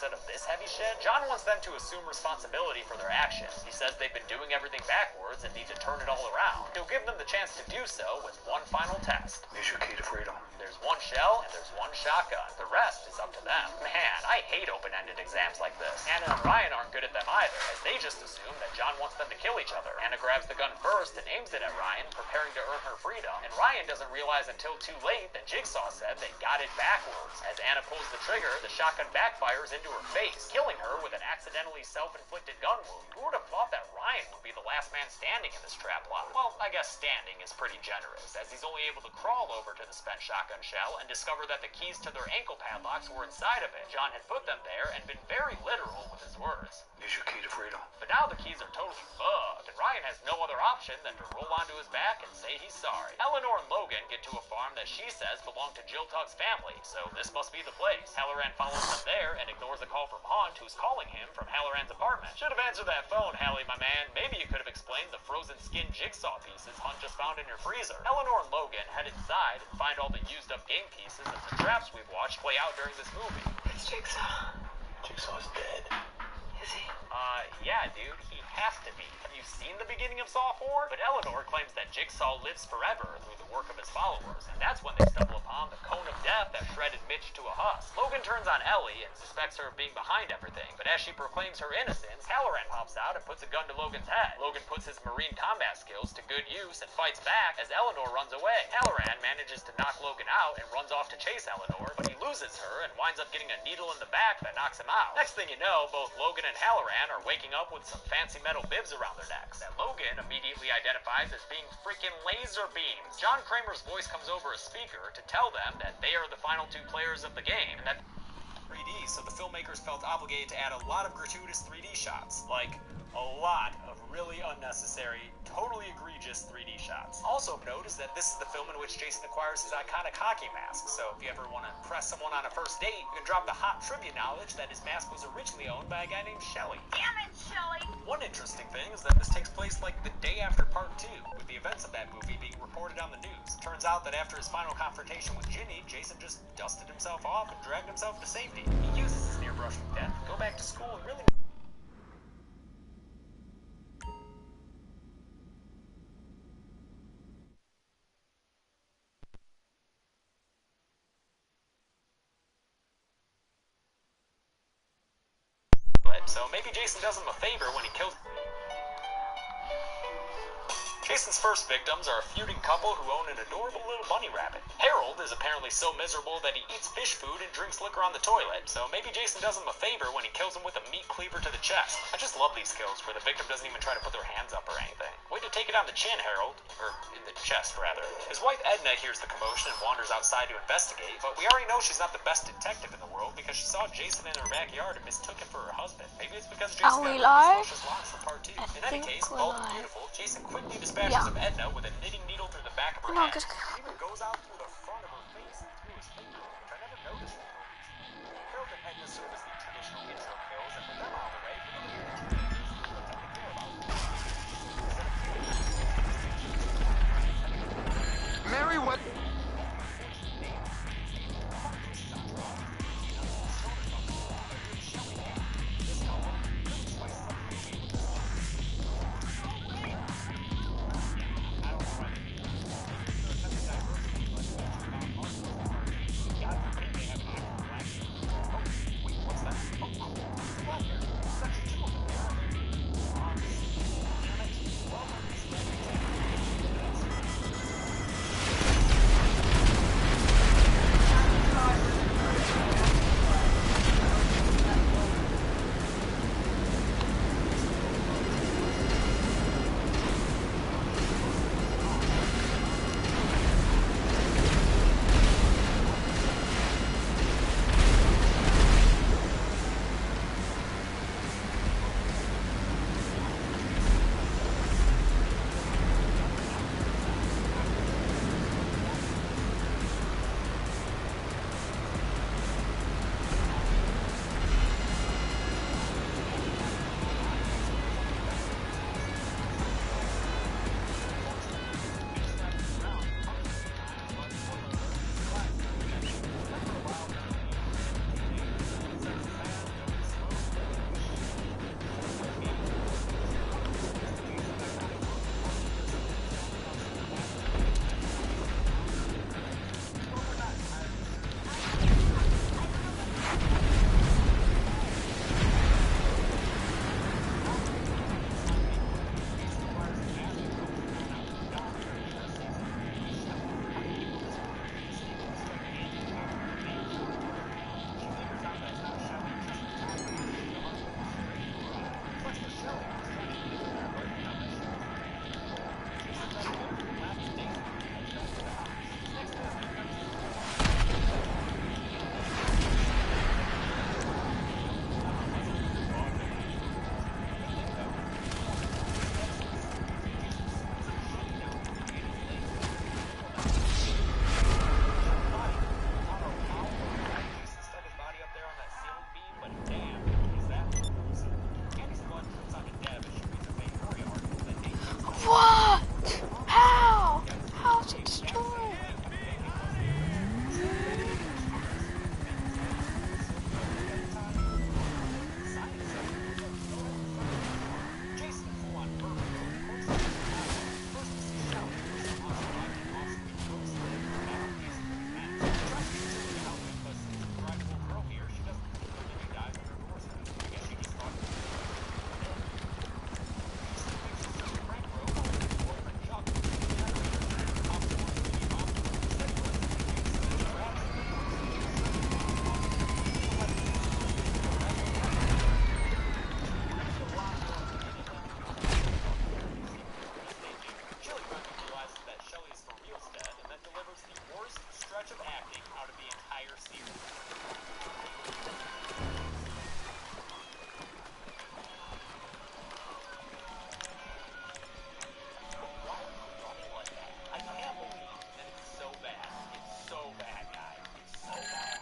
instead of this heavy shit? John wants them to assume responsibility for their actions. He says they've been doing everything backwards and need to turn it all around. He'll give them the chance to do so with one final test. Here's your key to freedom. There's one shell and there's one shotgun. The rest is up to them. Man, I hate open-ended exams like this. Anna and Ryan aren't good at them either, as they just assume that John wants them to kill each other. Anna grabs the gun first and aims it at Ryan, preparing to earn her freedom. And Ryan doesn't realize until too late that Jigsaw said they got it backwards. As Anna pulls the trigger, the shotgun backfires into her face, killing her with an accidentally self-inflicted gun wound. Who would have thought that Ryan would be the last man standing in this trap lot? Well, I guess standing is pretty generous, as he's only able to crawl over to the spent shotgun shell and discover that the keys to their ankle padlocks were inside of it. John had put them there and been very literal with his words. Here's your key to freedom. But now the keys are totally bugged, and Ryan has no other option than to roll onto his back and say he's sorry. Eleanor and Logan get to a farm that she says belonged to Jill Tug's family, so this must be the place. Halloran follows them there and ignores a call from Hunt, who's calling him from Halloran's apartment. Should have answered that phone, Hallie, my man. Maybe you could have explained the frozen skin jigsaw pieces Hunt just found in your freezer. Eleanor and Logan head inside and find all the used up game pieces of the traps we've watched play out during this movie. It's Jigsaw. Jigsaw's dead. Is he? Yeah, dude, he has to be. Have you seen the beginning of Saw 4? But Eleanor claims that Jigsaw lives forever through the work of his followers, and that's when they stumble upon the cone of death that shredded Mitch to a husk. Logan turns on Ellie and suspects her of being behind everything, but as she proclaims her innocence, Halloran pops out and puts a gun to Logan's head. Logan puts his marine combat skills to good use and fights back as Eleanor runs away. Halloran manages to knock Logan out and runs off to chase Eleanor, but he loses her and winds up getting a needle in the back that knocks him out. Next thing you know, both Logan and Halloran are waking up with some fancy metal bibs around their necks that Logan immediately identifies as being freaking laser beams. John Kramer's voice comes over a speaker to tell them that they are the final two players of the game, and that 3D, so the filmmakers felt obligated to add a lot of gratuitous 3D shots. Like, a lot of really unnecessary, totally egregious 3D shots. Also of note is that this is the film in which Jason acquires his iconic hockey mask, so if you ever want to press someone on a first date, you can drop the hot trivia knowledge that his mask was originally owned by a guy named Shelley. Damn it, Shelley! One interesting thing is that this takes place like the day after part 2, with the events of that movie being reported on the news. Turns out that after his final confrontation with Ginny, Jason just dusted himself off and dragged himself to safety. He uses his near brush with death to go back to school and really so maybe Jason does him a favor when he kills... Jason's first victims are a feuding couple who own an adorable little bunny rabbit. Harold is apparently so miserable that he eats fish food and drinks liquor on the toilet, so maybe Jason does him a favor when he kills him with a meat cleaver to the chest. I just love these kills where the victim doesn't even try to put their hands up or anything. Way to take it on the chin, Harold. Or in the chest, rather. His wife Edna hears the commotion and wanders outside to investigate, but we already know she's not the best detective in the world because she saw Jason in her backyard and mistook him for her husband. Maybe it's because Jason got luscious locks for part 2. In any case, bald and beautiful, Jason quickly dispatches of Edna with a knitting needle through the back of her head. It even goes out through the front of her face and through his finger, which I never noticed that. Harold and Edna serve as the traditional intro kills, and with them out of the way, we don't hear the teenagers who pretend to care about Mary, what?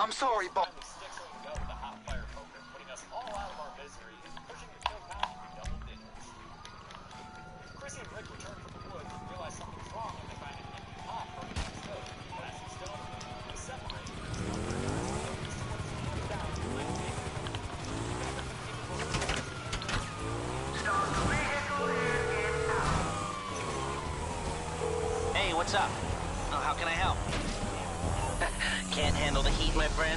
I'm sorry, boss. Finally sticks her in the gut with a hot fire focus, putting us all out of our misery and pushing the kill count to double digits. Chrissy and Rick return from the woods and realize something's wrong when they find an empty pot burning on the stove. As it's done, they separate. Hey, what's up? Oh, how can I help? Can't handle the heat, my friend?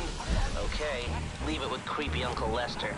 Okay, leave it with creepy Uncle Lester.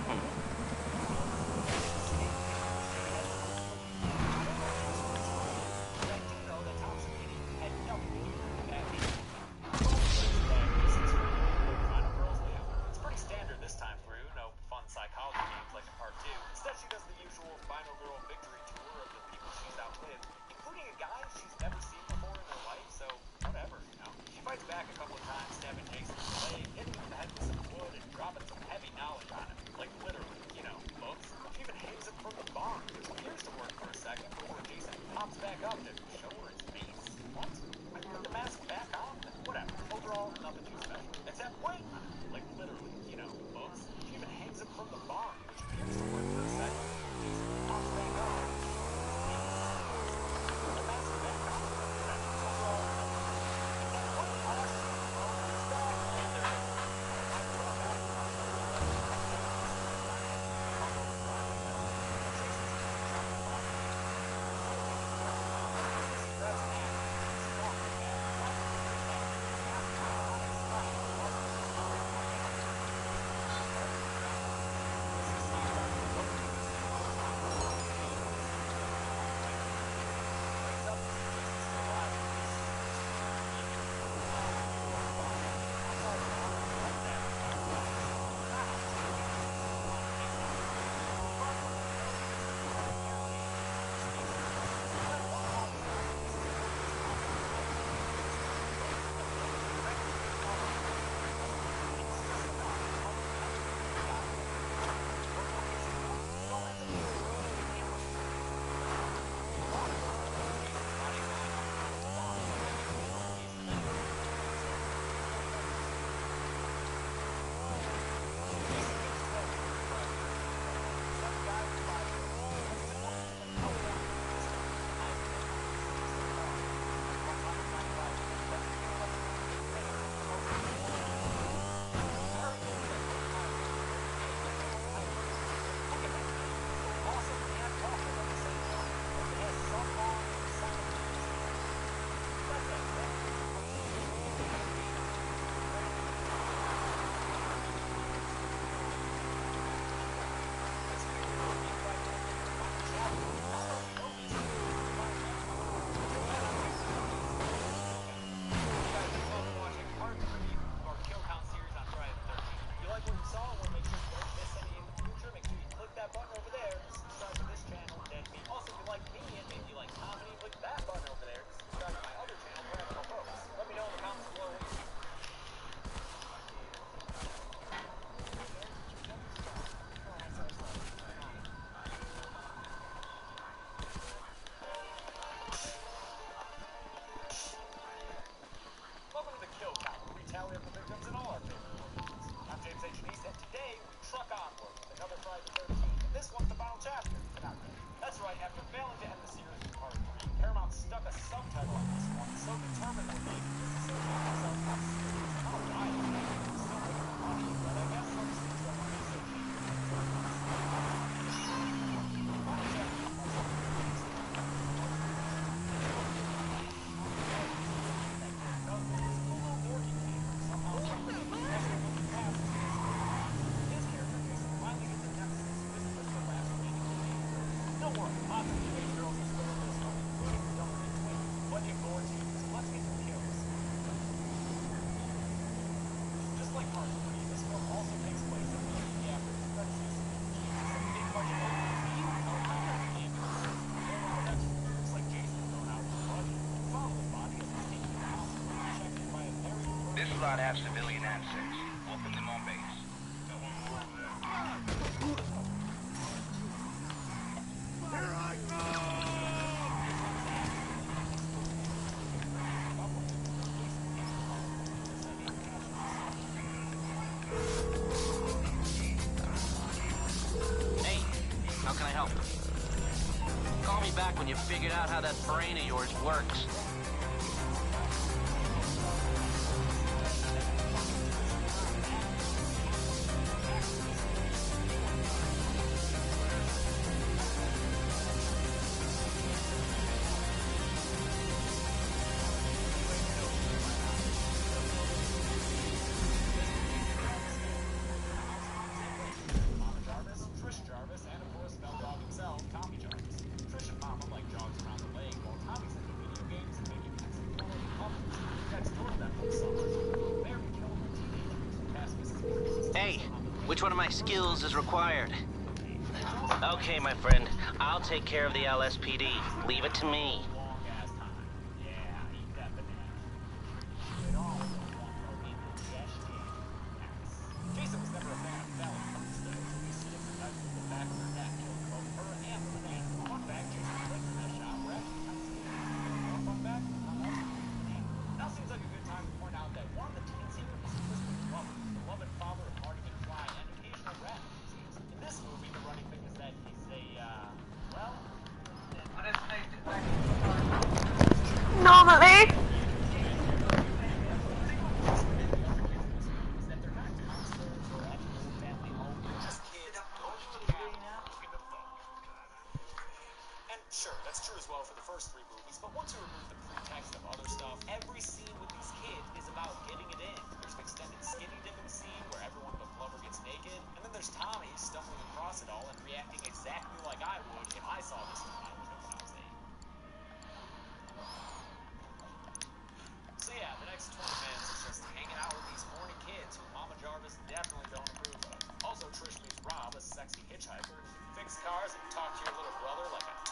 It's pretty standard this time through, no fun psychology games like in part 2. Instead, she does the usual final girl victory tour of the people she's outlived, including a guy she's never seen before in her life, so whatever, you know. She fights back a couple of times, stabbing Jason's leg, hitting him in the head with some wood, and dropping some heavy knowledge on him. Like, literally, you know, folks. She even hangs him from the barn, which appears to work for a second before Jason pops back up to show her his face. What? I put the mask back on? Whatever. Overall, nothing too special. Except, wait! Like, literally, you know, folks. She even hangs him from the barn, which appears to work for a second before Jason pops back up to put the mask back on. Overall, lot have civilian access. Open them on base. How can I help? Call me back when you've figured out how that brain of yours works. Hey, which one of my skills is required? Okay, my friend. I'll take care of the LSPD. Leave it to me. Normally. And sure, that's true as well for the first three movies, but once you remove the pretext of other stuff, every scene with these kids is about getting it in. There's an extended skinny dipping scene where everyone but Glover gets naked, and then there's Tommy stumbling across it all and reacting exactly like I would if I saw this in my window when I was 8. So yeah, the next 20 minutes is just hanging out with these horny kids who Mama Jarvis definitely don't approve of. Also, Trish meets Rob, a sexy hitchhiker, who can fix cars and talk to your little brother like a